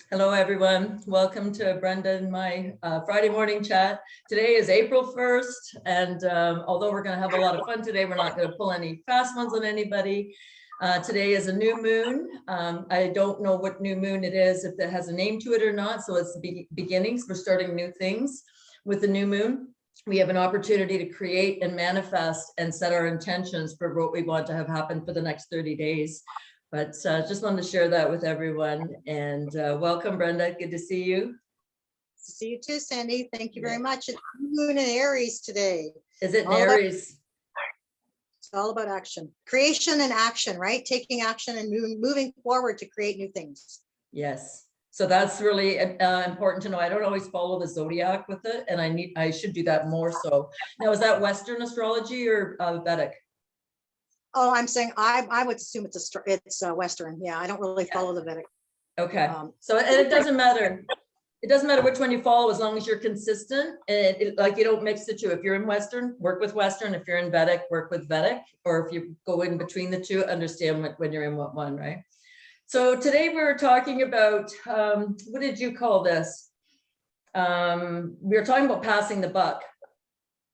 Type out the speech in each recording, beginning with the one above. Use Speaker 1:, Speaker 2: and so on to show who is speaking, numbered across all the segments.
Speaker 1: Hello, everyone. Welcome to Brenda and my Friday morning chat. Today is April 1st, and although we're going to have a lot of fun today, we're not going to pull any fast ones on anybody. Today is a new moon. I don't know what new moon it is, if it has a name to it or not, so it's beginnings. We're starting new things with the new moon. We have an opportunity to create and manifest and set our intentions for what we want to have happen for the next 30 days. But just wanted to share that with everyone. And welcome, Brenda. Good to see you.
Speaker 2: See you too, Sandy. Thank you very much. It's moon in Aries today.
Speaker 1: Is it in Aries?
Speaker 2: It's all about action, creation and action, right? Taking action and moving forward to create new things.
Speaker 1: Yes. So that's really important to know. I don't always follow the zodiac with it, and I should do that more so. Now, is that Western astrology or Vedic?
Speaker 2: Oh, I'm saying I would assume it's Western. Yeah, I don't really follow the Vedic.
Speaker 1: Okay. So and it doesn't matter. It doesn't matter which one you follow as long as you're consistent. And like you don't mix the two. If you're in Western, work with Western. If you're in Vedic, work with Vedic. Or if you go in between the two, understand when you're in what one, right? So today we're talking about, what did you call this? We were talking about passing the buck.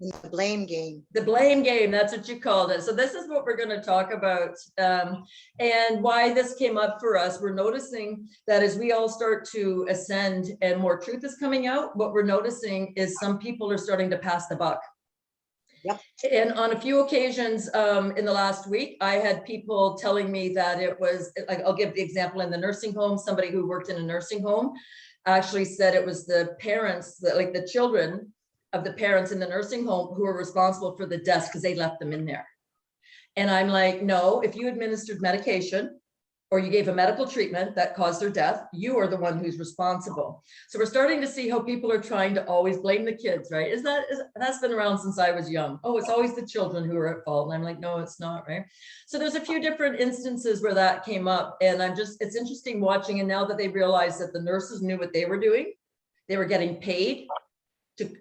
Speaker 2: The blame game.
Speaker 1: The blame game, that's what you called it. So this is what we're going to talk about, and why this came up for us. We're noticing that as we all start to ascend and more truth is coming out, what we're noticing is some people are starting to pass the buck.
Speaker 2: Yep.
Speaker 1: And on a few occasions in the last week, I had people telling me that it was, like, I'll give the example in the nursing home. Somebody who worked in a nursing home actually said it was the parents, like the children of the parents in the nursing home who are responsible for the deaths because they left them in there. And I'm like, no, if you administered medication or you gave a medical treatment that caused their death, you are the one who's responsible. So we're starting to see how people are trying to always blame the kids, right? That's been around since I was young. Oh, it's always the children who are at fault. And I'm like, no, it's not, right? So there's a few different instances where that came up, and it's interesting watching. And now that they realized that the nurses knew what they were doing, they were getting paid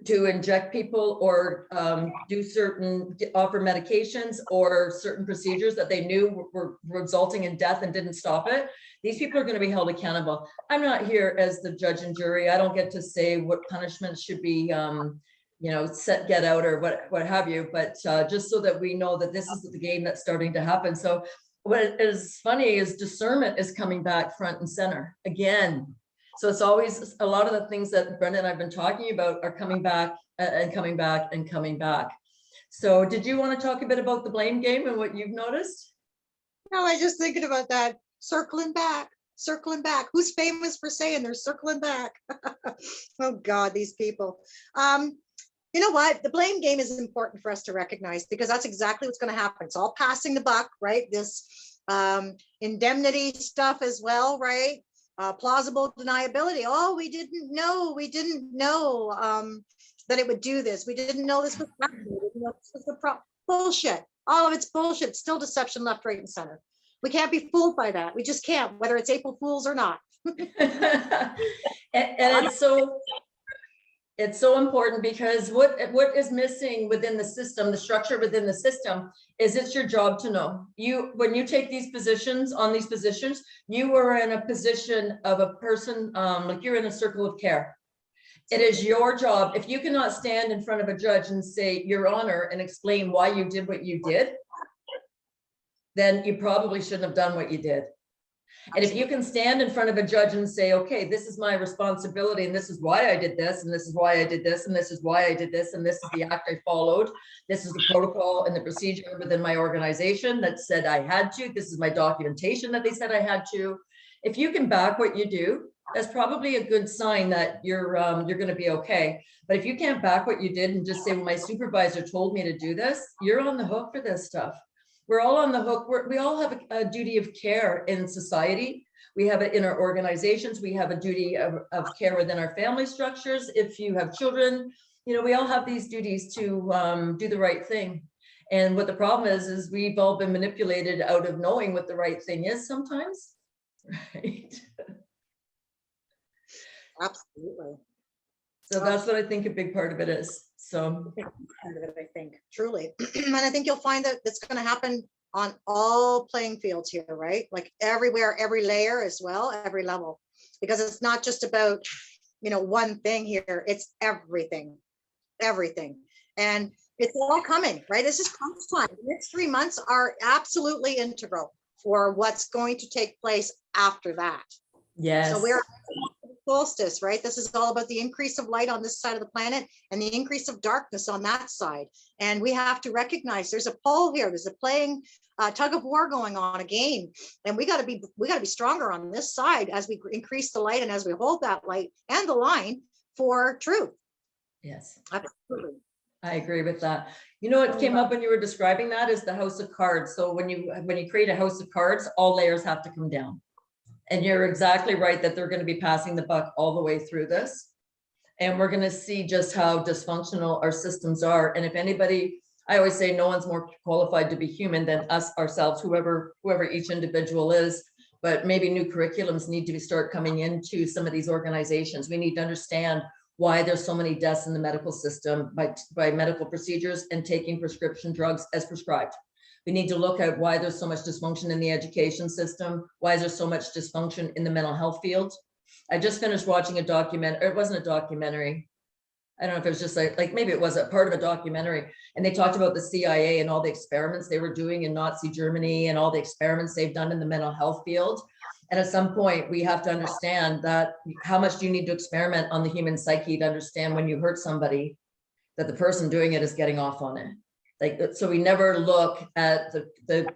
Speaker 1: to inject people or offer medications or certain procedures that they knew were resulting in death and didn't stop it. These people are going to be held accountable. I'm not here as the judge and jury. I don't get to say what punishments should be, get out or what have you, but just so that we know that this is the game that's starting to happen. So what is funny is discernment is coming back front and center again. So it's always a lot of the things that Brenda and I've been talking about are coming back and coming back and coming back. So did you want to talk a bit about the blame game and what you've noticed?
Speaker 2: No, I was just thinking about that. Circling back. Who's famous for saying they're circling back? Oh God, these people. You know what? The blame game is important for us to recognize, because that's exactly what's going to happen. It's all passing the buck, right? This indemnity stuff as well, right? Plausible deniability. Oh, we didn't know that it would do this. We didn't know this was happening. We didn't know this was the problem. Bullshit. All of it's bullshit. It's still deception left, right, and center. We can't be fooled by that. We just can't, whether it's April Fools or not.
Speaker 1: and it's so important, because what is missing within the system, the structure within the system, is it's your job to know. When you take these positions, you are in a position of a person, like you're in a circle of care. It is your job. If you cannot stand in front of a judge and say, Your Honor, and explain why you did what you did, then you probably shouldn't have done what you did. And if you can stand in front of a judge and say, okay, this is my responsibility, and this is why I did this, and this is why I did this, and this is why I did this, and this is the act I followed, this is the protocol and the procedure within my organization that said I had to, this is my documentation that they said I had to. If you can back what you do, that's probably a good sign that you're going to be okay. But if you can't back what you did and just say, well, my supervisor told me to do this, you're on the hook for this stuff. We're all on the hook. We all have a duty of care in society. We have it in our organizations. We have a duty of care within our family structures. If you have children, we all have these duties to do the right thing. And what the problem is we've all been manipulated out of knowing what the right thing is sometimes, right?
Speaker 2: Absolutely.
Speaker 1: So that's what I think a big part of it is. So
Speaker 2: part of it, I think, truly. And I think you'll find that it's going to happen on all playing fields here, right? Like everywhere, every layer as well, every level. because it's not just about, one thing here. It's everything, everything. And it's all coming, right? This is crunch time. The next 3 months are absolutely integral for what's going to take place after that.
Speaker 1: Yes.
Speaker 2: So we're solstice, right? This is all about the increase of light on this side of the planet and the increase of darkness on that side. And we have to recognize there's a pole here. There's a playing tug of war going on, a game. And we got to be stronger on this side as we increase the light and as we hold that light and the line for truth.
Speaker 1: Yes.
Speaker 2: Absolutely.
Speaker 1: I agree with that. You know what came up when you were describing that is the house of cards. So when you create a house of cards, all layers have to come down. And you're exactly right that they're going to be passing the buck all the way through this. And we're going to see just how dysfunctional our systems are. And if anybody, I always say no one's more qualified to be human than us ourselves, whoever each individual is. But maybe new curriculums need to start coming into some of these organizations. We need to understand why there's so many deaths in the medical system by medical procedures and taking prescription drugs as prescribed. We need to look at why there's so much dysfunction in the education system. Why is there so much dysfunction in the mental health field? I just finished watching a documentary. It wasn't a documentary. I don't know if it was just like maybe it was a part of a documentary. And they talked about the CIA and all the experiments they were doing in Nazi Germany and all the experiments they've done in the mental health field. And at some point, we have to understand that how much do you need to experiment on the human psyche to understand when you hurt somebody, that the person doing it is getting off on it. Like, so we never look at the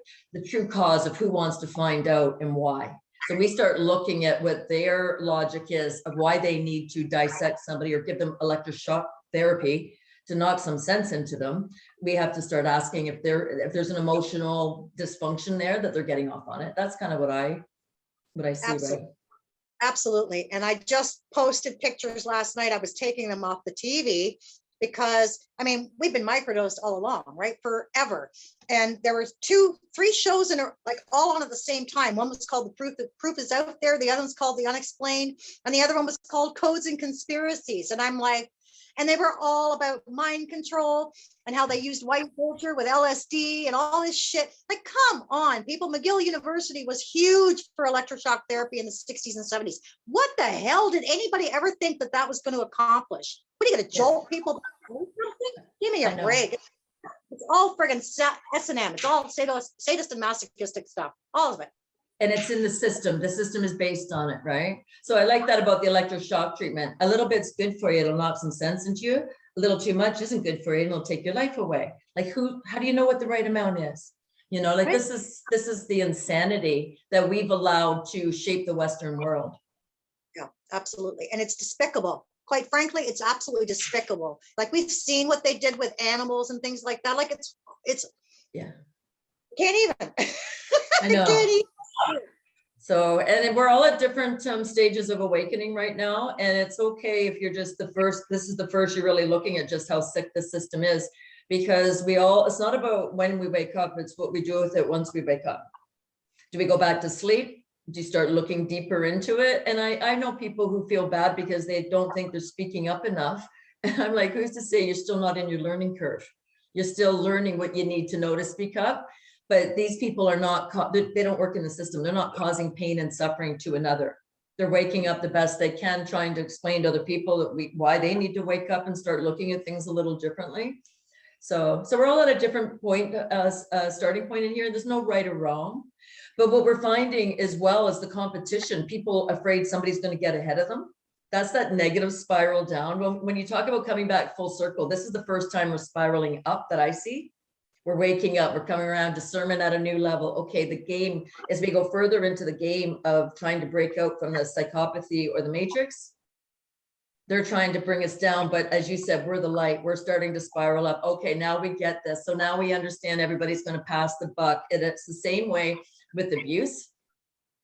Speaker 1: true cause of who wants to find out and why. So we start looking at what their logic is of why they need to dissect somebody or give them electroshock therapy to knock some sense into them. We have to start asking if there's an emotional dysfunction there that they're getting off on it. That's kind of what I see.
Speaker 2: Absolutely.
Speaker 1: Right?
Speaker 2: Absolutely. And I just posted pictures last night. I was taking them off the TV because, I mean, we've been microdosed all along, right? Forever. And there were 3 shows all on at the same time. One was called The Proof is Out There. The other one's called The Unexplained. And the other one was called Codes and Conspiracies. And I'm like, and they were all about mind control and how they used white culture with LSD and all this shit. Like, come on, people. McGill University was huge for electroshock therapy in the 60s and 70s. What the hell did anybody ever think that was going to accomplish? What are you going to jolt people? Give me a break. It's all friggin' S&M. It's all sadist and masochistic stuff. All of it.
Speaker 1: And it's in the system. The system is based on it, right? So I like that about the electroshock treatment. A little bit's good for you. It'll knock some sense into you. A little too much isn't good for you and it'll take your life away. Like how do you know what the right amount is? Right. This is the insanity that we've allowed to shape the Western world.
Speaker 2: Yeah, absolutely. And it's despicable. Quite frankly, it's absolutely despicable. Like, we've seen what they did with animals and things like that. Like, it's
Speaker 1: yeah.
Speaker 2: Can't even.
Speaker 1: I know.
Speaker 2: Can't even.
Speaker 1: So, and we're all at different stages of awakening right now. And it's okay if you're just this is the first you're really looking at just how sick the system is, because it's not about when we wake up, it's what we do with it once we wake up. Do we go back to sleep? Do you start looking deeper into it? And I know people who feel bad because they don't think they're speaking up enough. And I'm like, who's to say you're still not in your learning curve? You're still learning what you need to know to speak up. But these people are not, they don't work in the system. They're not causing pain and suffering to another. They're waking up the best they can, trying to explain to other people why they need to wake up and start looking at things a little differently. So we're all at a different point, starting point in here. There's no right or wrong. But what we're finding as well as the competition, people afraid somebody's going to get ahead of them. That's that negative spiral down. When you talk about coming back full circle, this is the first time we're spiraling up that I see. We're waking up, we're coming around, discernment at a new level. Okay, the game, as we go further into the game of trying to break out from the psychopathy or the matrix, they're trying to bring us down. But as you said, we're the light, we're starting to spiral up. Okay, now we get this. So now we understand everybody's going to pass the buck. And it's the same way with abuse,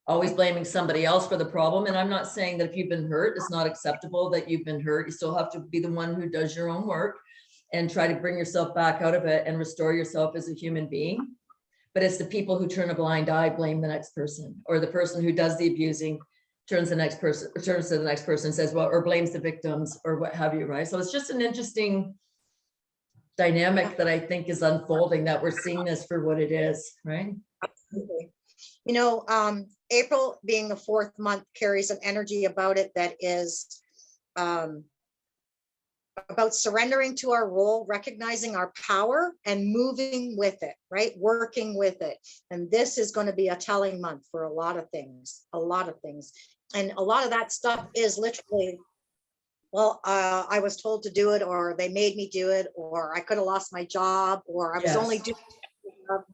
Speaker 1: always blaming somebody else for the problem. And I'm not saying that if you've been hurt, it's not acceptable that you've been hurt. You still have to be the one who does your own work and try to bring yourself back out of it and restore yourself as a human being. But it's the people who turn a blind eye, blame the next person, or the person who does the abusing turns to the next person and says, well, or blames the victims or what have you, right? So it's just an interesting dynamic that I think is unfolding, that we're seeing this for what it is, right?
Speaker 2: Absolutely. April being the 4th month carries an energy about it that is about surrendering to our role, recognizing our power and moving with it, right? Working with it. And this is going to be a telling month for a lot of things, a lot of things. And a lot of that stuff is literally, well, I was told to do it, or they made me do it, or I could have lost my job, or I was only doing it.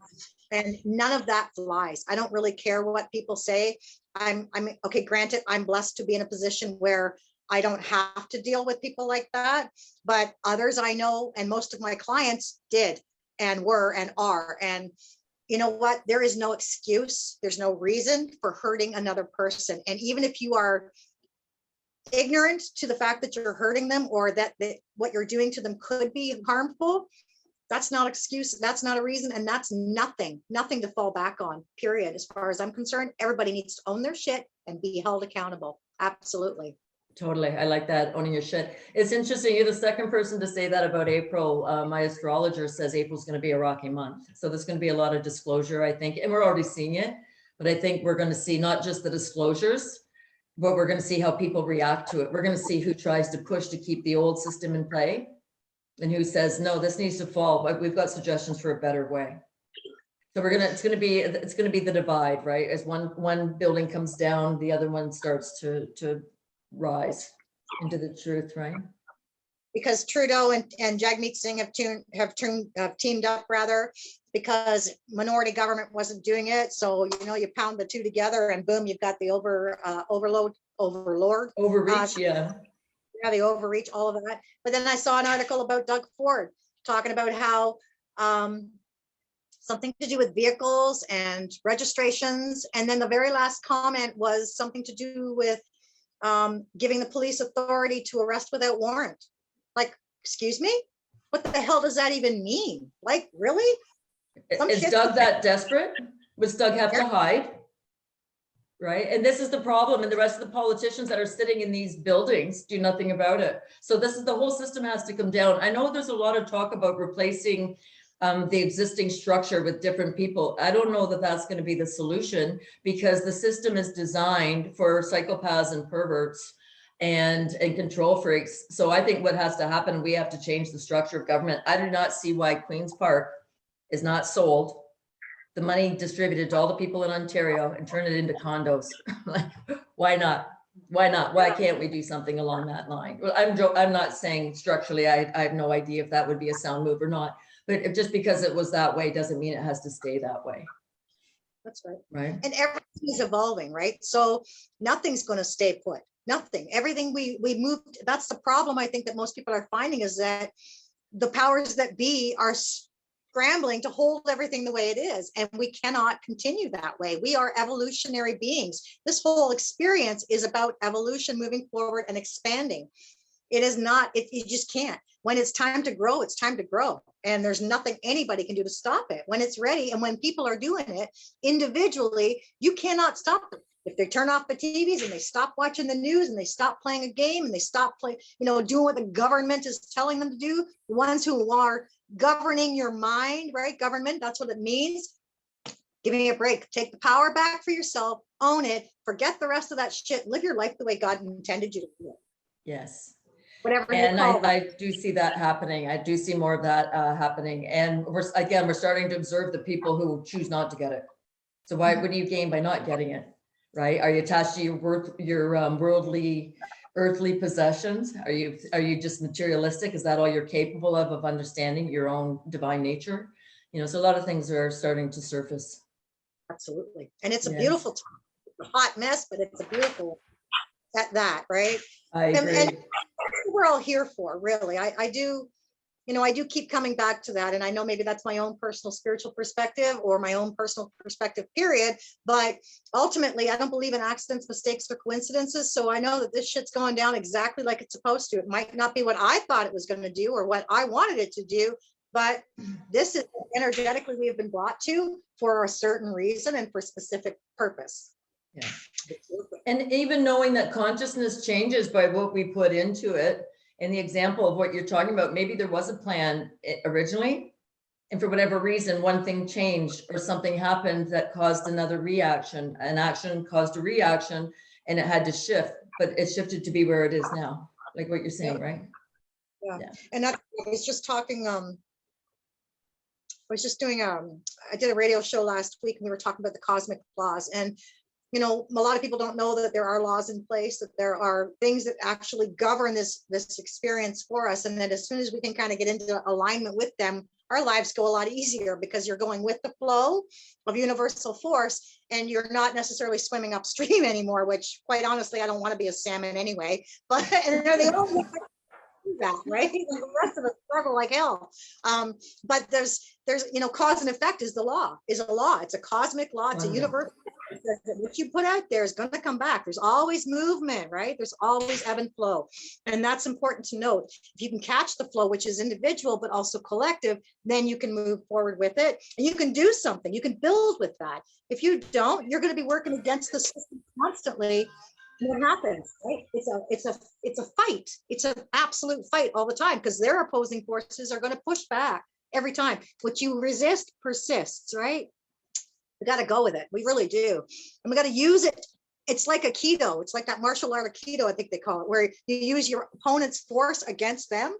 Speaker 2: And none of that flies. I don't really care what people say. I'm okay, granted, I'm blessed to be in a position where I don't have to deal with people like that, but others I know, and most of my clients did and were and are. And you know what? There is no excuse. There's no reason for hurting another person. And even if you are ignorant to the fact that you're hurting them, or that what you're doing to them could be harmful, that's not excuse. That's not a reason. And that's nothing to fall back on, period. As far as I'm concerned, everybody needs to own their shit and be held accountable. Absolutely.
Speaker 1: Totally. I like that, owning your shit. It's interesting. You're the second person to say that about April. My astrologer says April's going to be a rocky month. So there's going to be a lot of disclosure, I think, and we're already seeing it. But I think we're going to see not just the disclosures, but we're going to see how people react to it. We're going to see who tries to push to keep the old system in play and who says, no, this needs to fall, but we've got suggestions for a better way. So it's going to be the divide, right? As one building comes down, the other one starts to rise into the truth, right?
Speaker 2: Because Trudeau and Jagmeet Singh have teamed up, rather, because minority government wasn't doing it. So you pound the two together, and boom, you've got the overreach, the overreach, all of that. But then I saw an article about Doug Ford talking about how something to do with vehicles and registrations, and then the very last comment was something to do with giving the police authority to arrest without warrant. Like, excuse me? What the hell does that even mean? Like, really?
Speaker 1: Is Doug that desperate? Does Doug have to hide? Right? And this is the problem. And the rest of the politicians that are sitting in these buildings do nothing about it. So the whole system has to come down. I know there's a lot of talk about replacing the existing structure with different people. I don't know that that's going to be the solution, because the system is designed for psychopaths and perverts and control freaks. So I think what has to happen, we have to change the structure of government. I do not see why Queen's Park is not sold, the money distributed to all the people in Ontario, and turn it into condos. Like, why not? Why not? Why can't we do something along that line? Well, I'm not saying structurally, I have no idea if that would be a sound move or not. But just because it was that way doesn't mean it has to stay that way.
Speaker 2: That's right.
Speaker 1: Right.
Speaker 2: And everything is evolving, right? So nothing's going to stay put. Nothing. Everything we moved. That's the problem, I think, that most people are finding, is that the powers that be are scrambling to hold everything the way it is. And we cannot continue that way. We are evolutionary beings. This whole experience is about evolution, moving forward and expanding. It is not, you just can't. When it's time to grow, it's time to grow. And there's nothing anybody can do to stop it. When it's ready, and when people are doing it individually, you cannot stop them. If they turn off the TVs and they stop watching the news and they stop playing a game and they stop playing, doing what the government is telling them to do, the ones who are governing your mind, right? Government, that's what it means. Give me a break. Take the power back for yourself. Own it. Forget the rest of that shit. Live your life the way God intended you to live.
Speaker 1: Yes.
Speaker 2: Whatever.
Speaker 1: And I do see that happening. I do see more of that happening. And we're starting to observe the people who choose not to get it. So what do you gain by not getting it? Right? Are you attached to your worldly, earthly possessions? Are you just materialistic? Is that all you're capable of understanding, your own divine nature? So a lot of things are starting to surface.
Speaker 2: Absolutely. And it's a beautiful time. It's a hot mess, but it's a beautiful at that, right?
Speaker 1: I agree.
Speaker 2: And we're all here for, really. I do keep coming back to that. And I know maybe that's my own personal spiritual perspective, or my own personal perspective, period. But ultimately, I don't believe in accidents, mistakes, or coincidences. So I know that this shit's going down exactly like it's supposed to. It might not be what I thought it was going to do or what I wanted it to do, but this is energetically we have been brought to for a certain reason and for specific purpose.
Speaker 1: Yeah. And even knowing that consciousness changes by what we put into it, and the example of what you're talking about, maybe there was a plan originally, and for whatever reason, one thing changed or something happened that caused another reaction. An action caused a reaction and it had to shift, but it shifted to be where it is now, like what you're saying, right?
Speaker 2: Yeah.
Speaker 1: Yeah.
Speaker 2: And that I was just talking, I was just doing, I did a radio show last week and we were talking about the cosmic laws. And, you know, a lot of people don't know that there are laws in place, that there are things that actually govern this experience for us. And that as soon as we can kind of get into alignment with them, our lives go a lot easier because you're going with the flow of universal force and you're not necessarily swimming upstream anymore, which quite honestly, I don't want to be a salmon anyway, but and they're the only that, right? The rest of us struggle like hell. But there's, you know, cause and effect is a law. It's a cosmic law. It's a universal. What you put out there is going to come back. There's always movement, right? There's always ebb and flow. And that's important to note. If you can catch the flow, which is individual, but also collective, then you can move forward with it and you can do something. You can build with that. If you don't, you're going to be working against the system constantly. What happens, right? It's a fight. It's an absolute fight all the time because their opposing forces are going to push back every time. What you resist persists, right? We got to go with it. We really do. And we got to use it. It's like a keto. It's like that martial art of keto, I think they call it, where you use your opponent's force against them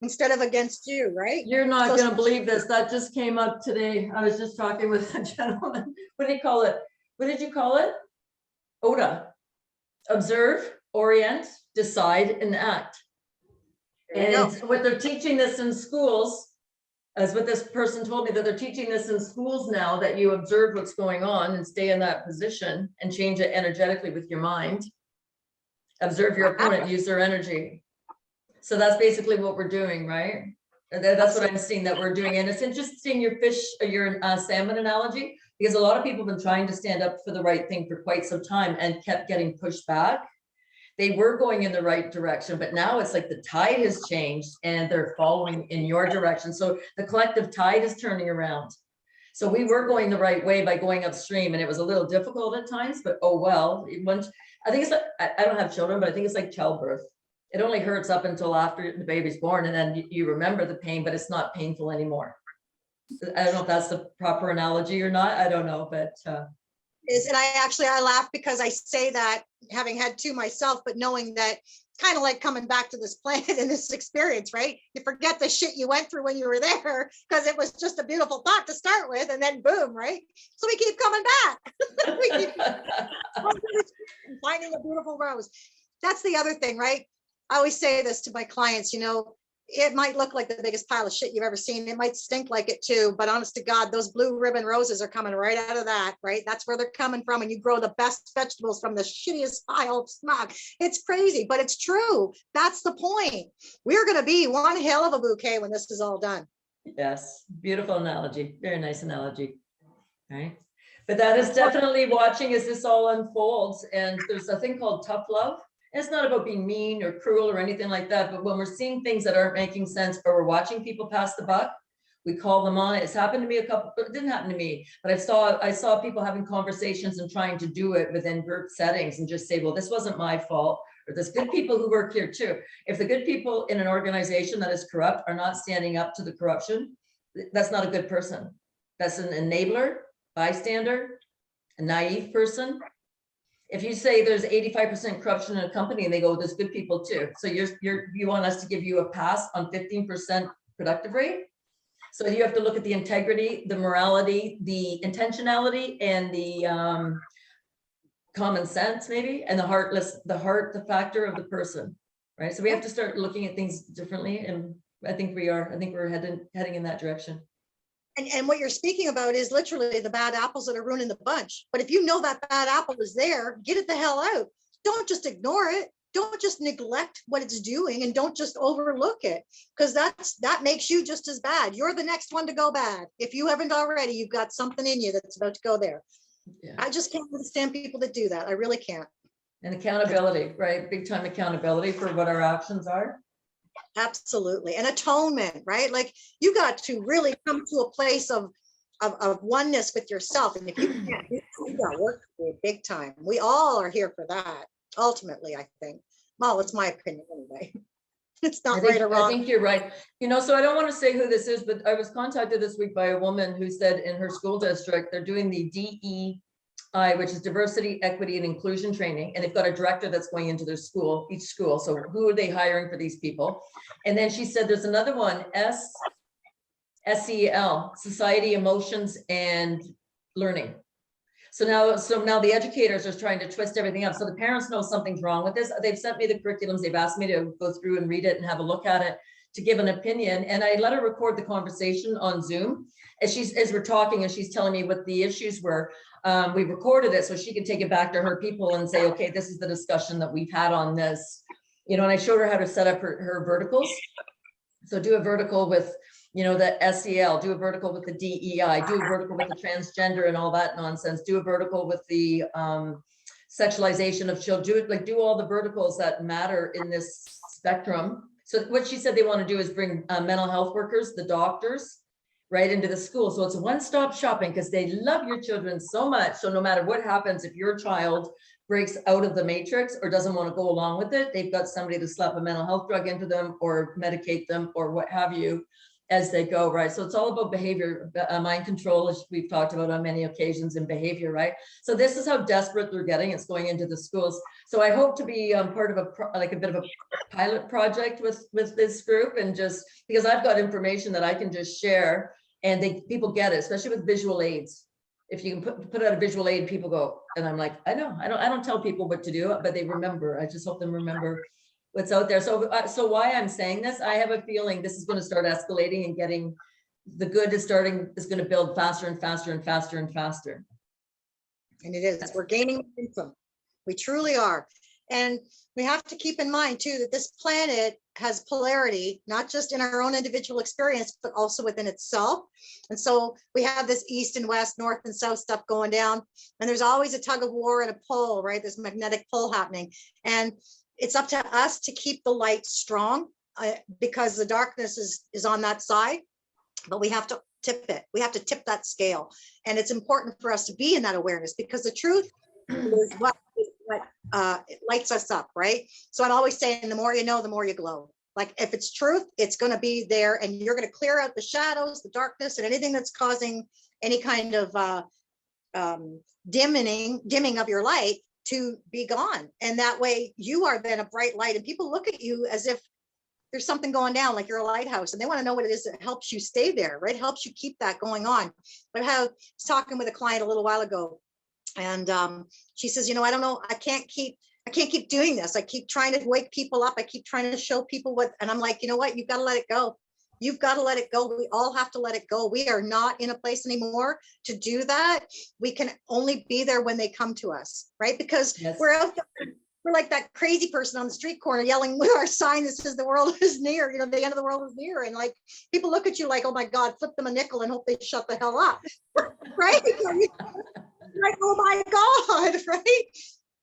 Speaker 2: instead of against you, right?
Speaker 1: You're not going to believe this. That just came up today. I was just talking with a gentleman. What do you call it? What did you call it? ODA. Observe, orient, decide, and act. And what they're teaching this in schools, as what this person told me, that they're teaching this in schools now, that you observe what's going on and stay in that position and change it energetically with your mind. Observe your opponent, use their energy. So that's basically what we're doing, right? That's what I'm seeing that we're doing. And it's interesting your salmon analogy, because a lot of people have been trying to stand up for the right thing for quite some time and kept getting pushed back. They were going in the right direction, but now it's like the tide has changed and they're following in your direction. So the collective tide is turning around. So we were going the right way by going upstream, and it was a little difficult at times, but oh well. Once, I think it's like, I don't have children, but I think it's like childbirth. It only hurts up until after the baby's born, and then you remember the pain, but it's not painful anymore. I don't know if that's the proper analogy or not. I don't know, but
Speaker 2: and I laugh because I say that having had two myself, but knowing that kind of like coming back to this planet and this experience, right? You forget the shit you went through when you were there because it was just a beautiful thought to start with, and then boom, right? So we keep coming back. We keep finding a beautiful rose. That's the other thing, right? I always say this to my clients, you know, it might look like the biggest pile of shit you've ever seen. It might stink like it too, but honest to God, those blue ribbon roses are coming right out of that, right? That's where they're coming from. And you grow the best vegetables from the shittiest pile of smog. It's crazy, but it's true. That's the point. We're going to be one hell of a bouquet when this is all done.
Speaker 1: Yes, beautiful analogy. Very nice analogy. Right. But that is definitely watching as this all unfolds. And there's a thing called tough love. It's not about being mean or cruel or anything like that, but when we're seeing things that aren't making sense, or we're watching people pass the buck, we call them on. It's happened to me it didn't happen to me, but I saw people having conversations and trying to do it within group settings and just say, well, this wasn't my fault, or there's good people who work here too. If the good people in an organization that is corrupt are not standing up to the corruption, that's not a good person. That's an enabler, bystander, a naive person. If you say there's 85% corruption in a company and they go, there's good people too. So you want us to give you a pass on 15% productive rate? So you have to look at the integrity, the morality, the intentionality, and the common sense maybe, and the factor of the person, right? So we have to start looking at things differently. And I think we're heading in that direction.
Speaker 2: And what you're speaking about is literally the bad apples that are ruining the bunch. But if you know that bad apple is there, get it the hell out. Don't just ignore it. Don't just neglect what it's doing, and don't just overlook it, because that makes you just as bad. You're the next one to go bad. If you haven't already, you've got something in you that's about to go there. Yeah. I just can't understand people that do that. I really can't.
Speaker 1: And accountability, right? Big time accountability for what our actions are.
Speaker 2: Absolutely. And atonement, right? Like you got to really come to a place of oneness with yourself. And if you can't, you got to work for it big time. We all are here for that. Ultimately, I think. Well, it's my opinion anyway. It's not right or
Speaker 1: I
Speaker 2: wrong.
Speaker 1: think you're right. So I don't want to say who this is, but I was contacted this week by a woman who said in her school district, they're doing the DEI, which is diversity, equity, and inclusion training. And they've got a director that's going into their school, each school. So who are they hiring for these people? And then she said, there's another one, SEL, Society, Emotions, and Learning. So now the educators are trying to twist everything up. So the parents know something's wrong with this. They've sent me the curriculums. They've asked me to go through and read it and have a look at it to give an opinion. And I let her record the conversation on Zoom as we're talking, and she's telling me what the issues were. We recorded it so she can take it back to her people and say, okay, this is the discussion that we've had on this. And I showed her how to set up her verticals. So do a vertical with the SEL, do a vertical with the DEI, do a vertical with the transgender and all that nonsense, do a vertical with the sexualization of children, do all the verticals that matter in this spectrum. So what she said they want to do is bring mental health workers, the doctors, right into the school. So it's one-stop shopping because they love your children so much. So no matter what happens, if your child breaks out of the matrix or doesn't want to go along with it, they've got somebody to slap a mental health drug into them or medicate them or what have you as they go, right? So it's all about behavior, mind control, as we've talked about on many occasions, in behavior, right? So this is how desperate they're getting. It's going into the schools. So I hope to be part of a bit of a pilot project with this group, and just because I've got information that I can just share, and people get it, especially with visual aids. If you can put out a visual aid, people go, and I'm like, I don't tell people what to do, but they remember. I just hope them remember what's out there. So why I'm saying this, I have a feeling this is going to start escalating and getting the good is going to build faster and faster and faster and faster.
Speaker 2: And it is. We're gaining momentum. We truly are. And we have to keep in mind too that this planet has polarity, not just in our own individual experience, but also within itself. And so we have this east and west, north and south stuff going down. And there's always a tug of war and a pull, right? This magnetic pull happening. And it's up to us to keep the light strong because the darkness is on that side, but we have to tip it. We have to tip that scale. And it's important for us to be in that awareness because the truth is what it lights us up, right? So I'm always saying the more you know, the more you glow. Like if it's truth, it's going to be there and you're going to clear out the shadows, the darkness, and anything that's causing any kind of dimming of your light to be gone. And that way you are then a bright light and people look at you as if there's something going down, like you're a lighthouse, and they want to know what it is that helps you stay there, right? Helps you keep that going on. I was talking with a client a little while ago, and she says, I don't know, I can't keep doing this. I keep trying to wake people up. I keep trying to show people what, and I'm like, you know what? You've got to let it go. You've got to let it go. We all have to let it go. We are not in a place anymore to do that. We can only be there when they come to us, right? Because yes. We're out there. We're like that crazy person on the street corner yelling with our sign that says the world is near, the end of the world is near. And like, people look at you like, oh my God, flip them a nickel and hope they shut the hell up, right? Like, oh my God, right?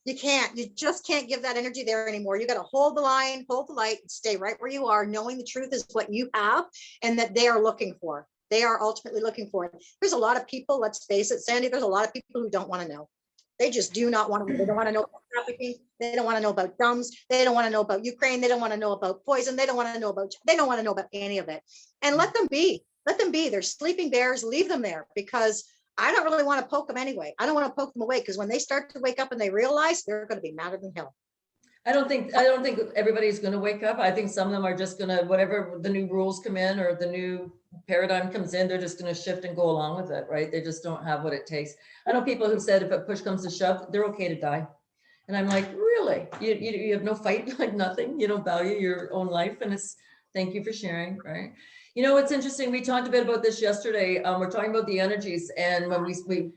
Speaker 2: You just can't give that energy there anymore. You got to hold the line, hold the light, and stay right where you are, knowing the truth is what you have and that they are looking for. They are ultimately looking for it. There's a lot of people, let's face it, Sandy, there's a lot of people who don't want to know. They just do not want to know. They don't want to know about trafficking. They don't want to know about DUMS. They don't want to know about Ukraine. They don't want to know about poison. They don't want to know about any of it. And let them be. Let them be. They're sleeping bears. Leave them there because I don't really want to poke them anyway. I don't want to poke them away because when they start to wake up and they realize, they're going to be madder than hell.
Speaker 1: I don't think everybody's going to wake up. I think some of them are just going to, whatever the new rules come in or the new paradigm comes in, they're just going to shift and go along with it, right? They just don't have what it takes. I know people who've said if a push comes to shove, they're okay to die. And I'm like, really? You have no fight, like nothing? You don't value your own life? And thank you for sharing, right? It's interesting. We talked a bit about this yesterday. We're talking about the energies, and when we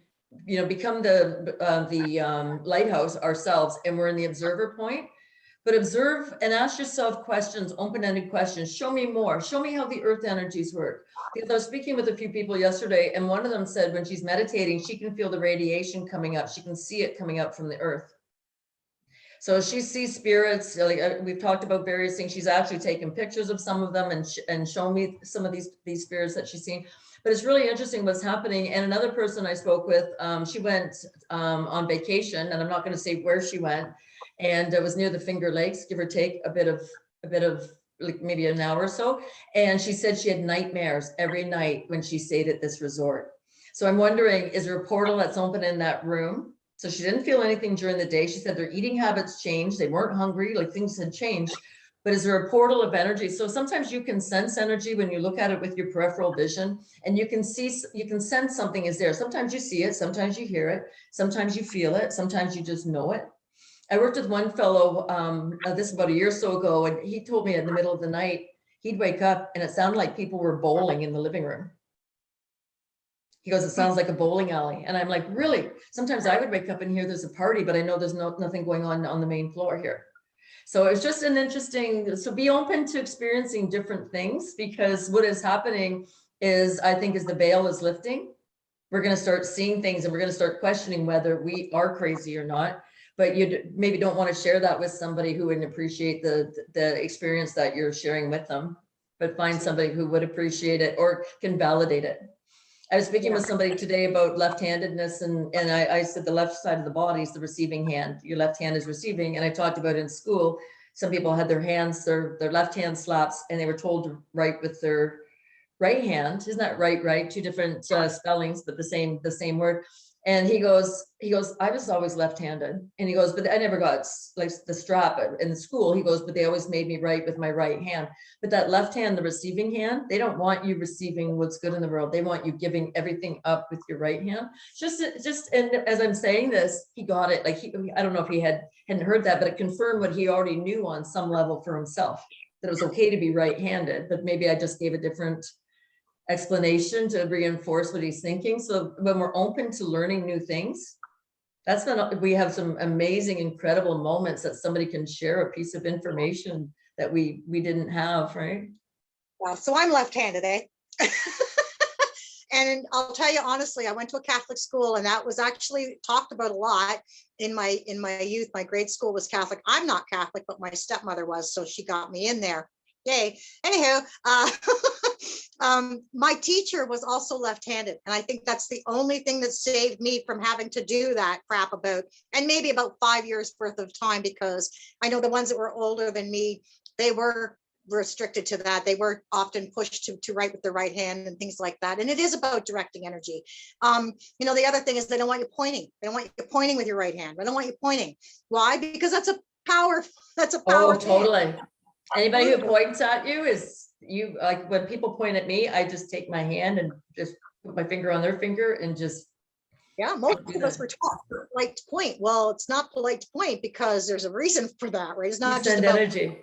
Speaker 1: become the lighthouse ourselves, and we're in the observer point. But observe and ask yourself questions, open-ended questions. Show me more. Show me how the earth energies work. Because I was speaking with a few people yesterday, and one of them said when she's meditating, she can feel the radiation coming up. She can see it coming up from the earth. So she sees spirits. Like we've talked about various things. She's actually taken pictures of some of them and shown me some of these spirits that she's seen. But it's really interesting what's happening. And another person I spoke with, she went on vacation, and I'm not going to say where she went. And it was near the Finger Lakes, give or take a bit of like maybe an hour or so. And she said she had nightmares every night when she stayed at this resort. So I'm wondering, is there a portal that's open in that room? So she didn't feel anything during the day. She said their eating habits changed. They weren't hungry, like things had changed. But is there a portal of energy? So sometimes you can sense energy when you look at it with your peripheral vision, and you can sense something is there. Sometimes you see it, sometimes you hear it, sometimes you feel it, sometimes you just know it. I worked with one fellow, this about a year or so ago, and he told me in the middle of the night, he'd wake up and it sounded like people were bowling in the living room. He goes, it sounds like a bowling alley. And I'm like, really? Sometimes I would wake up and hear there's a party, but I know there's nothing going on the main floor here. So it's just an interesting, so be open to experiencing different things, because what is happening is, I think, as the veil is lifting, we're going to start seeing things, and we're going to start questioning whether we are crazy or not. But you maybe don't want to share that with somebody who wouldn't appreciate the experience that you're sharing with them, but find somebody who would appreciate it or can validate it. I was speaking with somebody today about left-handedness, and I said the left side of the body is the receiving hand. Your left hand is receiving. And I talked about in school, some people had their hands, their left hand slaps, and they were told to write with their right hand. Isn't that right? Two different spellings, but the same word. And he goes, I was always left-handed. And he goes, but I never got like the strap in the school. He goes, but they always made me write with my right hand. But that left hand, the receiving hand, they don't want you receiving what's good in the world. They want you giving everything up with your right hand. Just, and as I'm saying this, he got it. Like I don't know if he hadn't heard that, but it confirmed what he already knew on some level for himself, that it was okay to be right-handed, but maybe I just gave a different explanation to reinforce what he's thinking. So when we're open to learning new things, that's when we have some amazing, incredible moments that somebody can share a piece of information that we didn't have, right?
Speaker 2: Well, so I'm left-handed, eh? And I'll tell you honestly, I went to a Catholic school, and that was actually talked about a lot in my youth. My grade school was Catholic. I'm not Catholic, but my stepmother was, so she got me in there. Yay. Anywho, my teacher was also left-handed, and I think that's the only thing that saved me from having to do that crap and maybe about 5 years worth of time, because I know the ones that were older than me, they were restricted to that. They were often pushed to write with their right hand and things like that. And it is about directing energy. The other thing is they don't want you pointing. They don't want you pointing with your right hand. They don't want you pointing. Why? Because that's a power. That's a power.
Speaker 1: Oh, totally. Anybody who points at you is you. Like when people point at me, I just take my hand and just put my finger on their finger and just.
Speaker 2: Yeah, most of us were taught polite to point. Well, it's not polite to point because there's a reason for that, right? It's not just about
Speaker 1: energy.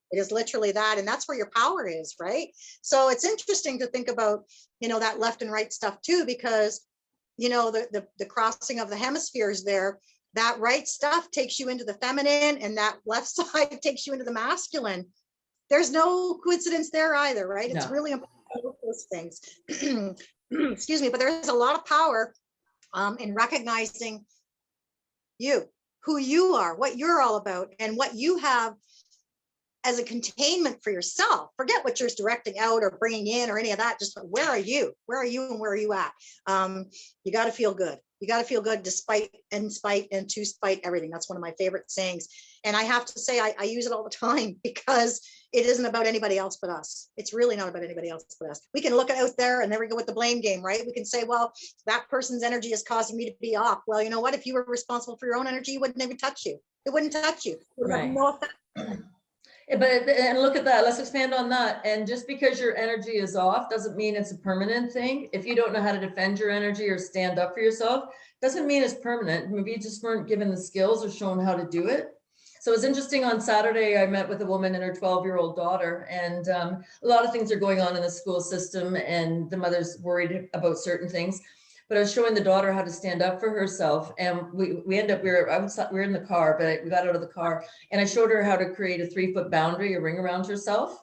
Speaker 2: It is literally that. And that's where your power is, right? So it's interesting to think about, that left and right stuff too, because, the crossing of the hemispheres there, that right stuff takes you into the feminine, and that left side takes you into the masculine. There's no coincidence there either, right? It's really important to look at those things. Excuse me, but there's a lot of power in recognizing who you are, what you're all about, and what you have as a containment for yourself. Forget what you're directing out or bringing in or any of that. Just where are you? Where are you and where are you at? You got to feel good. You got to feel good despite, in spite, and to spite everything. That's one of my favorite sayings. And I have to say, I use it all the time, because it isn't about anybody else but us. It's really not about anybody else but us. We can look out there, and there we go with the blame game, right? We can say, well, that person's energy is causing me to be off. Well, you know what? If you were responsible for your own energy, it wouldn't even touch you. It wouldn't touch you. It would have no effect.
Speaker 1: And look at that. Let's expand on that. And just because your energy is off doesn't mean it's a permanent thing. If you don't know how to defend your energy or stand up for yourself, doesn't mean it's permanent. Maybe you just weren't given the skills or shown how to do it. So it's interesting. On Saturday, I met with a woman and her 12-year-old daughter, and a lot of things are going on in the school system, and the mother's worried about certain things. But I was showing the daughter how to stand up for herself, and we end up, we were in the car, but we got out of the car, and I showed her how to create a 3-foot boundary, a ring around herself.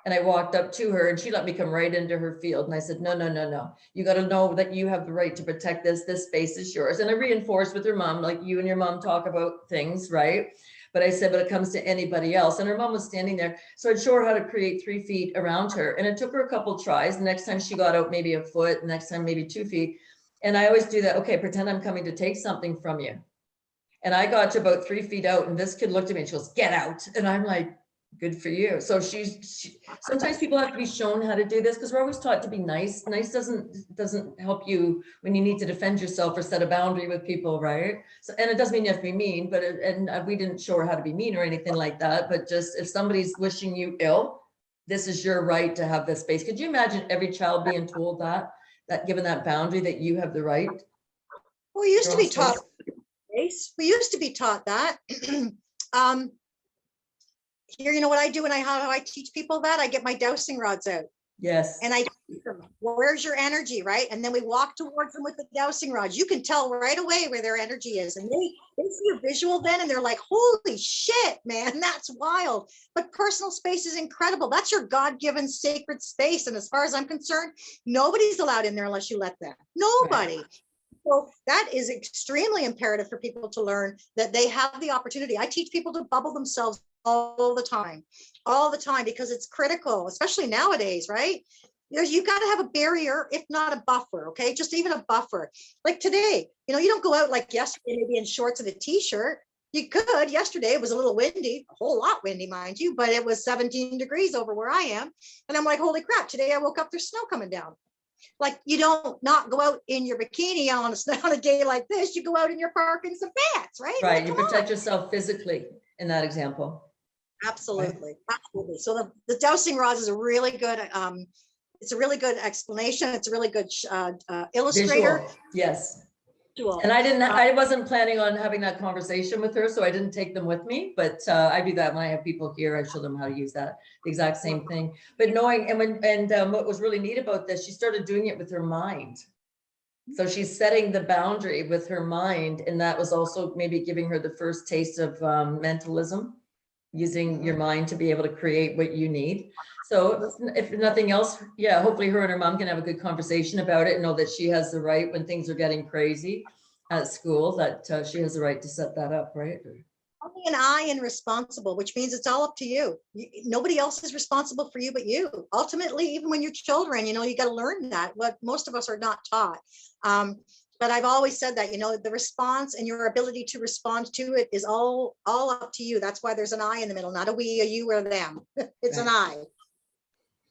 Speaker 1: And I walked up to her, and she let me come right into her field. And I said, no. You got to know that you have the right to protect this. This space is yours. And I reinforced with her mom, like you and your mom talk about things, right? But I said, but it comes to anybody else. And her mom was standing there. So I'd show her how to create 3 feet around her. And it took her a couple tries. The next time she got out maybe a foot, the next time maybe 2 feet. And I always do that. Okay, pretend I'm coming to take something from you. And I got to about 3 feet out, and this kid looked at me and she goes, get out. And I'm like, Good for you. So sometimes people have to be shown how to do this because we're always taught to be nice. Nice doesn't help you when you need to defend yourself or set a boundary with people, right? So, and it doesn't mean you have to be mean, but we didn't show her how to be mean or anything like that. But just if somebody's wishing you ill, this is your right to have this space. Could you imagine every child being told that given that boundary that you have the right?
Speaker 2: We used to be taught. We used to be taught that. Here, you know what I do when how I teach people that? I get my dowsing rods out.
Speaker 1: Yes.
Speaker 2: And I teach them, where's your energy, right? And then we walk towards them with the dowsing rods. You can tell right away where their energy is. And they see a visual then and they're like, holy shit, man, that's wild. But personal space is incredible. That's your God-given sacred space. And as far as I'm concerned, nobody's allowed in there unless you let them. Nobody. Right. So that is extremely imperative for people to learn that they have the opportunity. I teach people to bubble themselves all the time, because it's critical, especially nowadays, right? You've got to have a barrier, if not a buffer, okay? Just even a buffer. Like today, you don't go out like yesterday, maybe in shorts and a t-shirt. You could. Yesterday, it was a little windy, a whole lot windy, mind you, but it was 17 degrees over where I am. And I'm like, holy crap, today I woke up, there's snow coming down. Like you don't not go out in your bikini on a day like this. You go out in your park in some pants, right?
Speaker 1: Right.
Speaker 2: Like,
Speaker 1: you protect yourself physically in that example.
Speaker 2: Absolutely. Right. Absolutely. So the dowsing rods is a really good, it's a really good explanation. It's a really good illustrator.
Speaker 1: Visual. Yes. Visual. And I wasn't planning on having that conversation with her, so I didn't take them with me, but I do that when I have people here. I show them how to use that, the exact same thing. But knowing, and what was really neat about this, she started doing it with her mind. So she's setting the boundary with her mind, and that was also maybe giving her the first taste of mentalism, using your mind to be able to create what you need. So if nothing else, yeah, hopefully her and her mom can have a good conversation about it and know that she has the right when things are getting crazy at school, that she has the right to set that up, right?
Speaker 2: Only an I in responsible, which means it's all up to you. Nobody else is responsible for you but you. Ultimately, even when you're children, you got to learn that, what most of us are not taught. But I've always said that, the response and your ability to respond to it is all up to you. That's why there's an I in the middle, not a we, a you, or them. It's right. An I.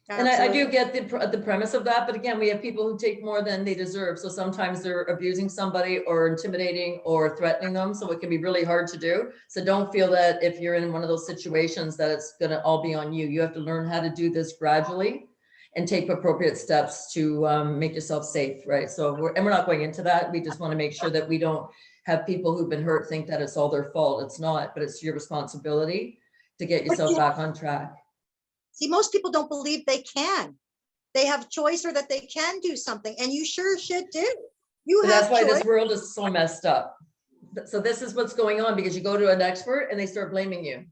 Speaker 1: And I do get the premise of that, but again, we have people who take more than they deserve. So sometimes they're abusing somebody or intimidating or threatening them. So it can be really hard to do. So don't feel that if you're in one of those situations that it's going to all be on you. You have to learn how to do this gradually and take appropriate steps to make yourself safe, right? So we're not going into that. We just want to make sure that we don't have people who've been hurt think that it's all their fault. It's not, but it's your responsibility to get yourself back on track.
Speaker 2: See, most people don't believe they can. They have choice or that they can do something, and you sure should do.
Speaker 1: That's why this world is so messed up. So this is what's going on, because you go to an expert and they start blaming you.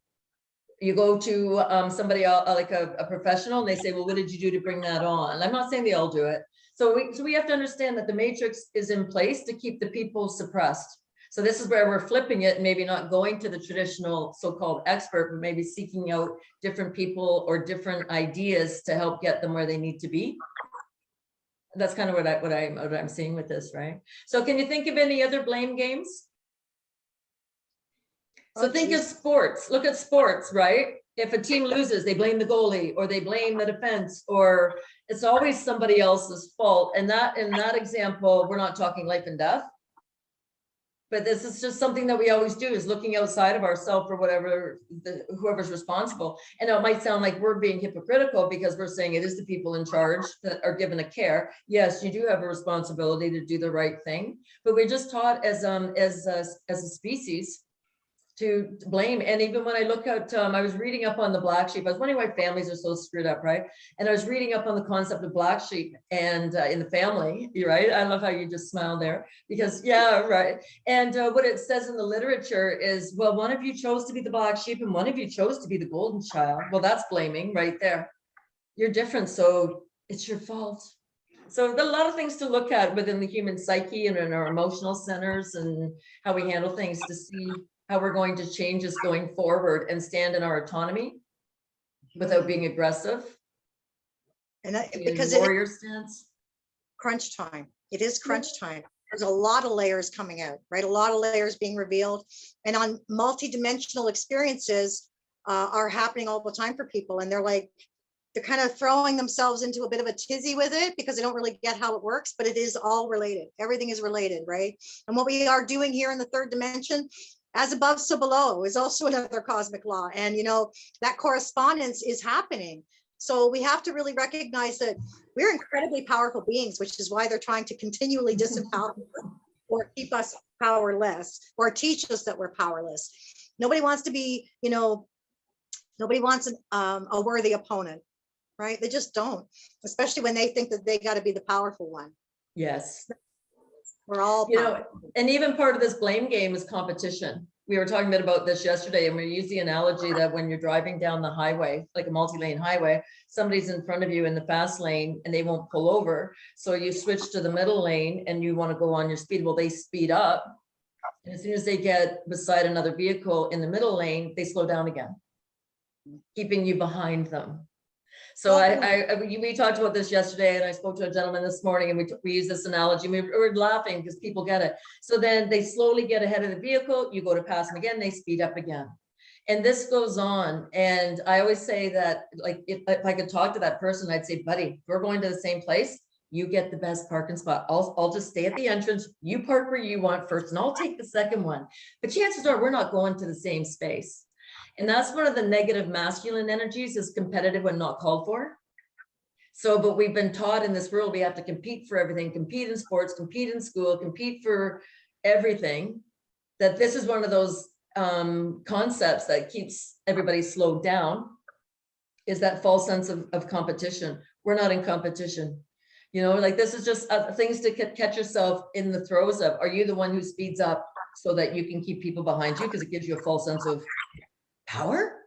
Speaker 1: You go to somebody like a professional and they say, well, what did you do to bring that on? And I'm not saying they all do it. So we have to understand that the matrix is in place to keep the people suppressed. So this is where we're flipping it, and maybe not going to the traditional so-called expert, but maybe seeking out different people or different ideas to help get them where they need to be. That's kind of what I'm seeing with this, right? So can you think of any other blame games? So think of sports. Look at sports, right? If a team loses, they blame the goalie or they blame the defense, or it's always somebody else's fault. And in that example, we're not talking life and death. But this is just something that we always do, is looking outside of ourselves for whatever, whoever's responsible. And it might sound like we're being hypocritical because we're saying it is the people in charge that are given a care. Yes, you do have a responsibility to do the right thing, but we're just taught as a species to blame. And even when I look at, I was reading up on the black sheep. I was wondering why families are so screwed up, right? And I was reading up on the concept of black sheep and in the family, you're right. I love how you just smiled there, because yeah, right. And what it says in the literature is, well, one of you chose to be the black sheep and one of you chose to be the golden child. Well, that's blaming right there. You're different, so it's your fault. So there are a lot of things to look at within the human psyche and in our emotional centers and how we handle things to see how we're going to change this going forward and stand in our autonomy without being aggressive.
Speaker 2: And because
Speaker 1: warrior stance.
Speaker 2: Crunch time. It is crunch time. There's a lot of layers coming out, right? A lot of layers being revealed. And on multidimensional experiences, are happening all the time for people. And they're kind of throwing themselves into a bit of a tizzy with it because they don't really get how it works, but it is all related. Everything is related, right? And what we are doing here in the third dimension, as above, so below, is also another cosmic law. And, that correspondence is happening. So we have to really recognize that we're incredibly powerful beings, which is why they're trying to continually disempower or keep us powerless or teach us that we're powerless. Nobody wants to be, nobody wants a worthy opponent, right? They just don't, especially when they think that they got to be the powerful one.
Speaker 1: Yes.
Speaker 2: We're all
Speaker 1: and even part of this blame game is competition. We were talking a bit about this yesterday, and we use the analogy that when you're driving down the highway, like a multi-lane highway, somebody's in front of you in the fast lane and they won't pull over. So you switch to the middle lane and you want to go on your speed. Well, they speed up. And as soon as they get beside another vehicle in the middle lane, they slow down again, keeping you behind them. So we talked about this yesterday, and I spoke to a gentleman this morning, and we use this analogy. We were laughing because people get it. So then they slowly get ahead of the vehicle. You go to pass them again, they speed up again. And this goes on. And I always say that, like, if I could talk to that person, I'd say, buddy, we're going to the same place. You get the best parking spot. I'll just stay at the entrance. You park where you want first, and I'll take the second one. But chances are we're not going to the same space. And that's one of the negative masculine energies, is competitive when not called for. So, but we've been taught in this world, we have to compete for everything, compete in sports, compete in school, compete for everything, that this is one of those concepts that keeps everybody slowed down, is that false sense of competition. We're not in competition. Like, this is just things to catch yourself in the throes of. Are you the one who speeds up so that you can keep people behind you? Because it gives you a false sense of power.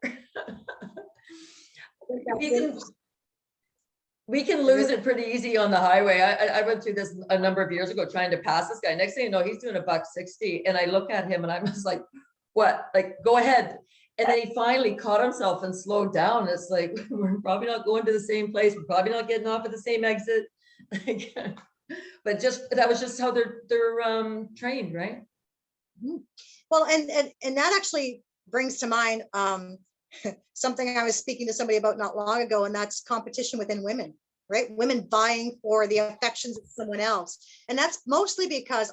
Speaker 1: we can lose it pretty easy on the highway. I went through this a number of years ago trying to pass this guy. Next thing you know, he's doing $1.60, and I look at him and I'm just like, what? Like, go ahead. And then he finally caught himself and slowed down. It's like, we're probably not going to the same place. We're probably not getting off at the same exit. But that was just how they're trained, right?
Speaker 2: Well, and that actually brings to mind something I was speaking to somebody about not long ago, and that's competition within women, right? Women vying for the affections of someone else. And that's mostly because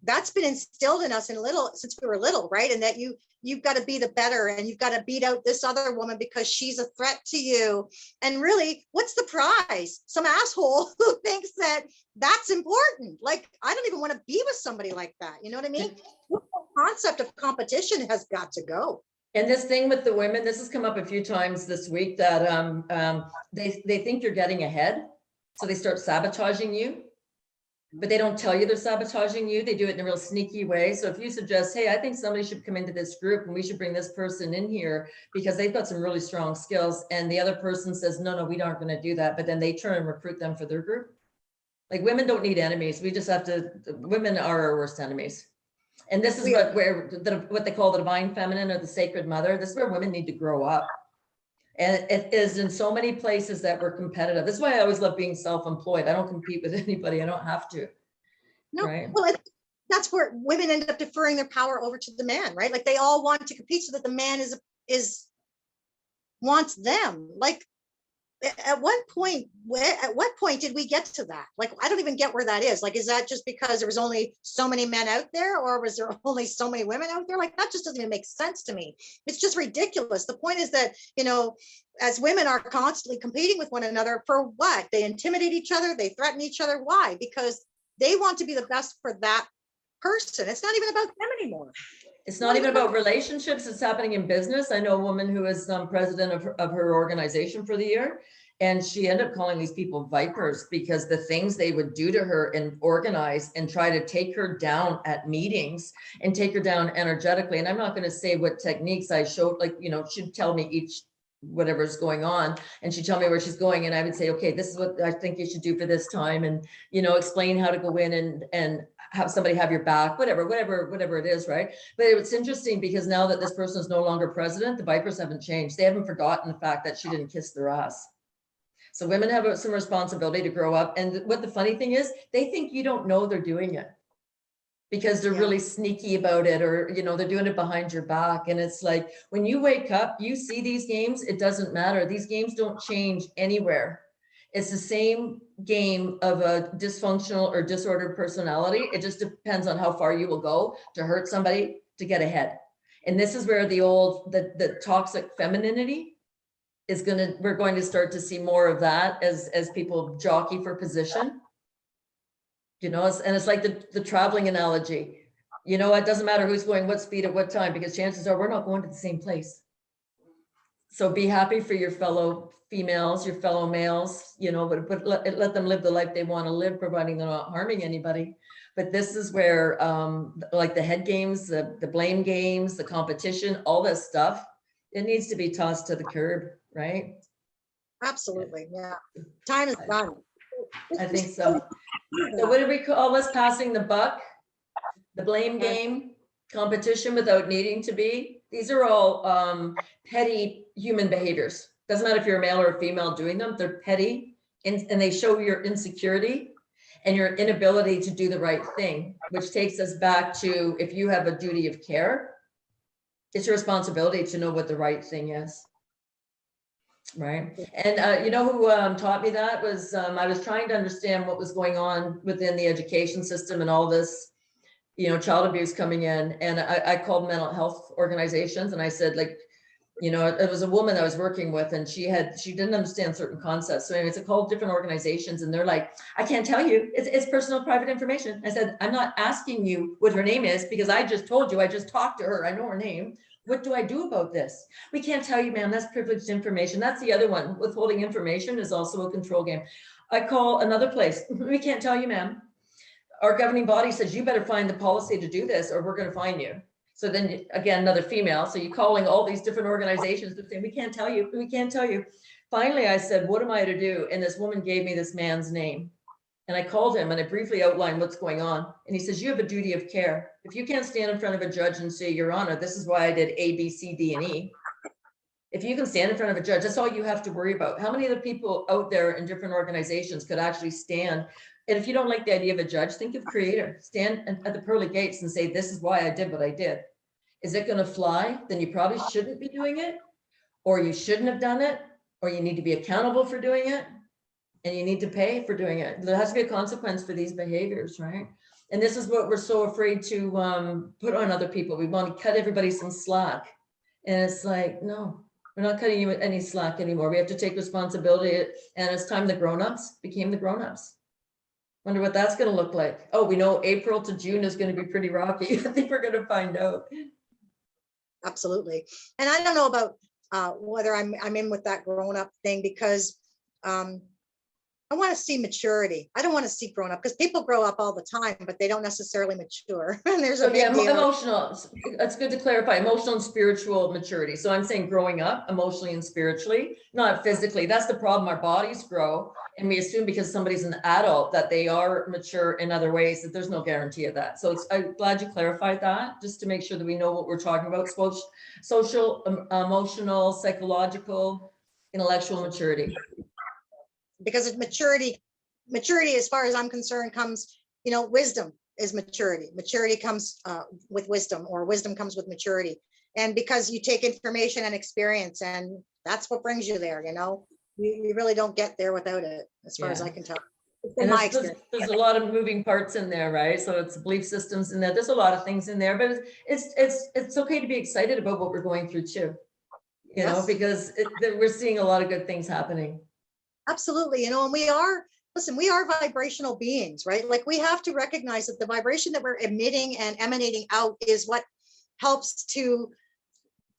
Speaker 2: that's been instilled in us since we were little, right? And that you've got to be the better, and you've got to beat out this other woman because she's a threat to you. And really, what's the prize? Some asshole who thinks that that's important. Like, I don't even want to be with somebody like that. You know what I mean? The concept of competition has got to go.
Speaker 1: And this thing with the women, this has come up a few times this week, that they think you're getting ahead. So they start sabotaging you. But they don't tell you they're sabotaging you. They do it in a real sneaky way. So if you suggest, hey, I think somebody should come into this group and we should bring this person in here because they've got some really strong skills, and the other person says, no, we aren't going to do that. But then they turn and recruit them for their group. Like, women don't need enemies. We just have to, women are our worst enemies. And this is what they call the divine feminine, or the sacred mother. This is where women need to grow up. And it is in so many places that we're competitive. That's why I always love being self-employed. I don't compete with anybody. I don't have to.
Speaker 2: No,
Speaker 1: right?
Speaker 2: Well, that's where women end up deferring their power over to the man, right? Like, they all want to compete so that the man wants them. Like, at what point did we get to that? Like, I don't even get where that is. Like, is that just because there was only so many men out there, or was there only so many women out there? Like, that just doesn't even make sense to me. It's just ridiculous. The point is that, as women are constantly competing with one another for what? They intimidate each other. They threaten each other. Why? Because they want to be the best for that person. It's not even about them anymore.
Speaker 1: It's not even about relationships. It's happening in business. I know a woman who is president of her organization for the year, and she ended up calling these people vipers because the things they would do to her and organize and try to take her down at meetings and take her down energetically. And I'm not going to say what techniques I showed, like, she'd tell me each whatever's going on, and she'd tell me where she's going, and I would say, okay, this is what I think you should do for this time, and explain how to go in and have somebody have your back, whatever it is, right? But it's interesting because now that this person is no longer president, the vipers haven't changed. They haven't forgotten the fact that she didn't kiss their ass. So women have some responsibility to grow up. And what the funny thing is, they think you don't know they're doing it, because they're
Speaker 2: Yeah.
Speaker 1: really sneaky about it, or, you know, they're doing it behind your back. And it's like, when you wake up, you see these games, it doesn't matter. These games don't change anywhere. It's the same game of a dysfunctional or disordered personality. It just depends on how far you will go to hurt somebody to get ahead. And this is where the toxic femininity is we're going to start to see more of that as people jockey for position. You know, and it's like the traveling analogy. You know, it doesn't matter who's going what speed at what time, because chances are we're not going to the same place. So be happy for your fellow females, your fellow males, you know, but let them live the life they want to live, providing they're not harming anybody. But this is where like the head games, the blame games, the competition, all this stuff, it needs to be tossed to the curb, right?
Speaker 2: Absolutely. Yeah. Time is done.
Speaker 1: I think so. So what do we call this? Passing the buck, the blame game, competition without needing to be. These are all petty human behaviors. Doesn't matter if you're a male or a female doing them, they're petty, and they show your insecurity and your inability to do the right thing, which takes us back to, if you have a duty of care, it's your responsibility to know what the right thing is. Right. And you know who taught me that was, I was trying to understand what was going on within the education system and all this, you know, child abuse coming in. And I called mental health organizations and I said, like, you know, it was a woman I was working with, and she didn't understand certain concepts. So anyways, I called different organizations and they're like, I can't tell you, it's personal private information. I said, I'm not asking you what her name is, because I just told you, I just talked to her, I know her name. What do I do about this? We can't tell you, ma'am, that's privileged information. That's the other one. Withholding information is also a control game. I call another place. We can't tell you, ma'am. Our governing body says you better find the policy to do this or we're going to fine you. So then again, another female. So you're calling all these different organizations to say, we can't tell you, we can't tell you. Finally, I said, what am I to do? And this woman gave me this man's name. And I called him and I briefly outlined what's going on. And he says, you have a duty of care. If you can't stand in front of a judge and say, Your Honor, this is why I did A, B, C, D, and E. If you can stand in front of a judge, that's all you have to worry about. How many of the people out there in different organizations could actually stand? And if you don't like the idea of a judge, think of Creator. Stand at the pearly gates and say, this is why I did what I did. Is it going to fly? Then you probably shouldn't be doing it, or you shouldn't have done it, or you need to be accountable for doing it, and you need to pay for doing it. There has to be a consequence for these behaviors, right? And this is what we're so afraid to put on other people. We want to cut everybody some slack. And it's like, no, we're not cutting you any slack anymore. We have to take responsibility. And it's time the grown-ups became the grown-ups. Wonder what that's going to look like. Oh, we know April to June is going to be pretty rocky. I think we're going to find out.
Speaker 2: Absolutely. And I don't know about whether I'm in with that grown-up thing, because I want to see maturity. I don't want to see grown up, because people grow up all the time, but they don't necessarily mature. And there's a big deal.
Speaker 1: Emotional. That's good to clarify. Emotional and spiritual maturity. So I'm saying growing up emotionally and spiritually, not physically. That's the problem. Our bodies grow, and we assume because somebody's an adult that they are mature in other ways. That there's no guarantee of that. So I'm glad you clarified that, just to make sure that we know what we're talking about. Social, emotional, psychological, intellectual maturity.
Speaker 2: Because it's maturity, as far as I'm concerned, comes, you know, wisdom is maturity. Maturity comes with wisdom, or wisdom comes with maturity. And because you take information and experience, and that's what brings you there, you know, you really don't get there without it, as far as I can tell.
Speaker 1: And there's a lot of moving parts in there, right? So it's belief systems in there. There's a lot of things in there, but it's okay to be excited about what we're going through too, you know, because we're seeing a lot of good things happening.
Speaker 2: Absolutely. You know, and we are vibrational beings, right? Like, we have to recognize that the vibration that we're emitting and emanating out is what helps to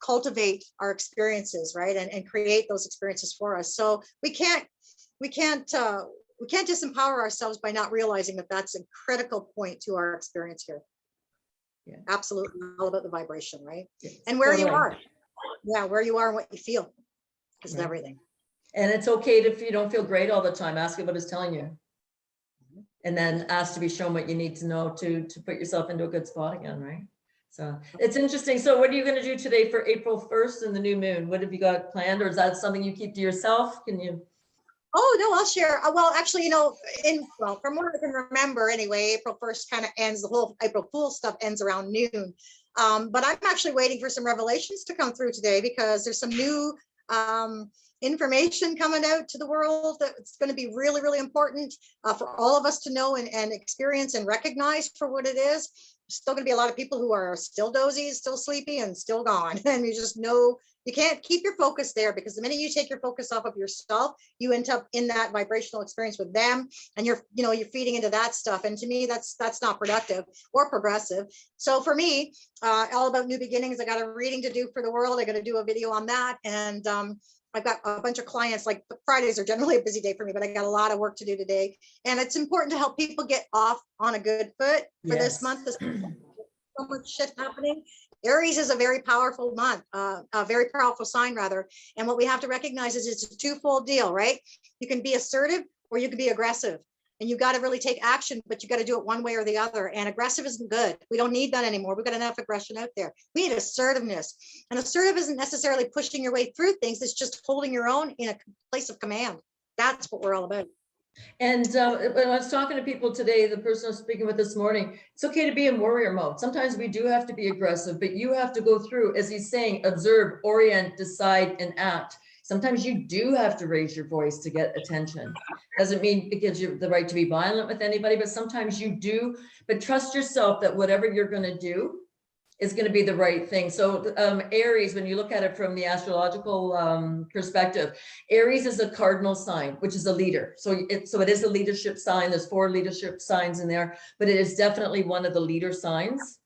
Speaker 2: cultivate our experiences, right? And create those experiences for us. So we can't disempower ourselves by not realizing that that's a critical point to our experience here. Yeah, absolutely. All about the vibration, right? Yes, and where you are. Yeah, where you are and what you feel is everything. And
Speaker 1: it's okay if you don't feel great all the time. Ask it what it's telling you. And then ask to be shown what you need to know to put yourself into a good spot again, right? So it's interesting. So what are you going to do today for April 1st and the new moon? What have you got planned? Or is that something you keep to yourself? Can you?
Speaker 2: Oh, no, I'll share. Well, actually, from what I can remember anyway, April 1st kind of ends, the whole April Fool stuff ends around noon. But I'm actually waiting for some revelations to come through today because there's some new information coming out to the world that's going to be really, really important for all of us to know and experience and recognize for what it is. Still going to be a lot of people who are still dozy, still sleepy, and still gone. And you just know you can't keep your focus there, because the minute you take your focus off of yourself, you end up in that vibrational experience with them, and you're feeding into that stuff. And to me, that's not productive or progressive. So for me, all about new beginnings. I got a reading to do for the world. I got to do a video on that, and I've got a bunch of clients. Like Fridays are generally a busy day for me, but I got a lot of work to do today. And it's important to help people get off on a good foot for this month. There's so much shit happening. Aries is a very powerful month, a very powerful sign rather. And what we have to recognize is it's a twofold deal, right? You can be assertive or you can be aggressive. And you got to really take action, but you got to do it one way or the other. And aggressive isn't good. We don't need that anymore. We've got enough aggression out there. We need assertiveness. And assertive isn't necessarily pushing your way through things. It's just holding your own in a place of command. That's what we're all about.
Speaker 1: And when I was talking to people today, the person I was speaking with this morning, it's okay to be in warrior mode. Sometimes we do have to be aggressive, but you have to go through, as he's saying, observe, orient, decide, and act. Sometimes you do have to raise your voice to get attention. Doesn't mean it gives you the right to be violent with anybody, but sometimes you do. But trust yourself that whatever you're going to do is going to be the right thing. So Aries, when you look at it from the astrological perspective, Aries is a cardinal sign, which is a leader. So it is a leadership sign. There's 4 leadership signs in there, but it is definitely one of the leader signs.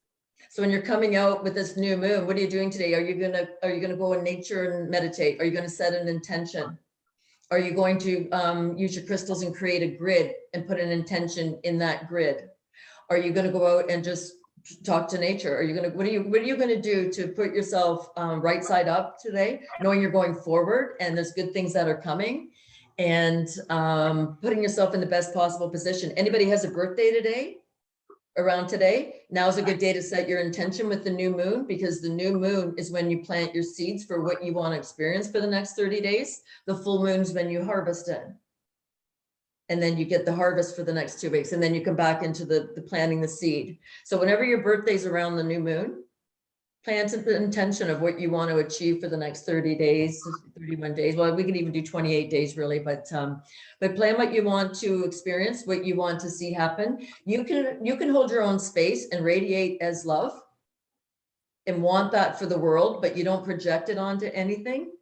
Speaker 1: So when you're coming out with this new moon, what are you doing today? Are you gonna go in nature and meditate? Are you going to set an intention? Are you going to use your crystals and create a grid and put an intention in that grid? Are you going to go out and just talk to nature? Are you going to, what are you going to do to put yourself right side up today, knowing you're going forward and there's good things that are coming, and putting yourself in the best possible position? Anybody has a birthday today? Around today, now's a good day to set your intention with the new moon, because the new moon is when you plant your seeds for what you want to experience for the next 30 days. The full moon's when you harvest it. And then you get the harvest for the next 2 weeks. And then you come back into the planting the seed. So whenever your birthday's around the new moon, plant the intention of what you want to achieve for the next 30 days, 31 days. Well, we can even do 28 days really, but plan what you want to experience, what you want to see happen. You can hold your own space and radiate as love and want that for the world, but you don't project it onto anything.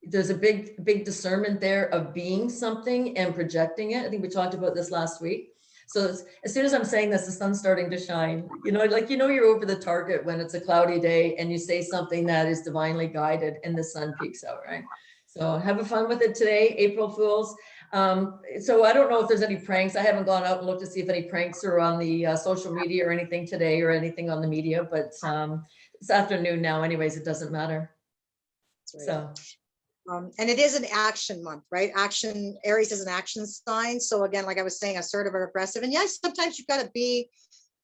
Speaker 1: There's a big discernment there of being something and projecting it. I think we talked about this last week. So as soon as I'm saying this, the sun's starting to shine. You're over the target when it's a cloudy day and you say something that is divinely guided and the sun peeks out, right? So have fun with it today, April Fools. So I don't know if there's any pranks. I haven't gone out and looked to see if any pranks are on the social media or anything today, or anything on the media, but it's afternoon now anyways, it doesn't matter. Right. So.
Speaker 2: And it is an action month, right? Action, Aries is an action sign. So again, like I was saying, assertive or aggressive. And yes, sometimes you've got to be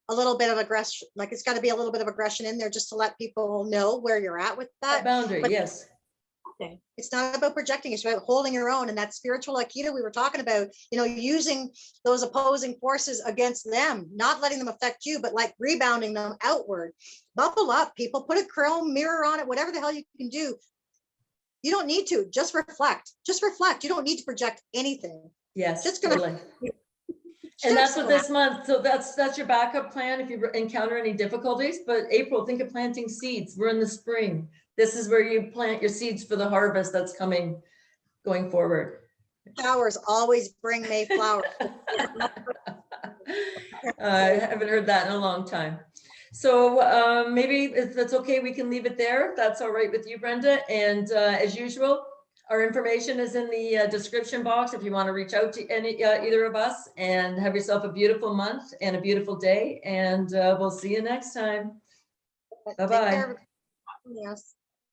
Speaker 2: a little bit of aggression, like it's got to be a little bit of aggression in there just to let people know where you're at with that.
Speaker 1: Boundary, yes.
Speaker 2: It's not about projecting, it's about holding your own. And that spiritual Aikido we were talking about, using those opposing forces against them, not letting them affect you, but like rebounding them outward. Buckle up, people, put a chrome mirror on it, whatever the hell you can do. You don't need to, just reflect. Just reflect. You don't need to project anything.
Speaker 1: Yes,
Speaker 2: just gonna.
Speaker 1: Totally. And that's what this month. So that's your backup plan if you encounter any difficulties. But April, think of planting seeds. We're in the spring. This is where you plant your seeds for the harvest that's coming, going forward.
Speaker 2: Flowers always bring May flowers.
Speaker 1: I haven't heard that in a long time. So maybe if that's okay, we can leave it there. If that's all right with you, Brenda. And as usual, our information is in the description box if you want to reach out to either of us. And have yourself a beautiful month and a beautiful day. And we'll see you next time. Bye-bye.
Speaker 2: Yes.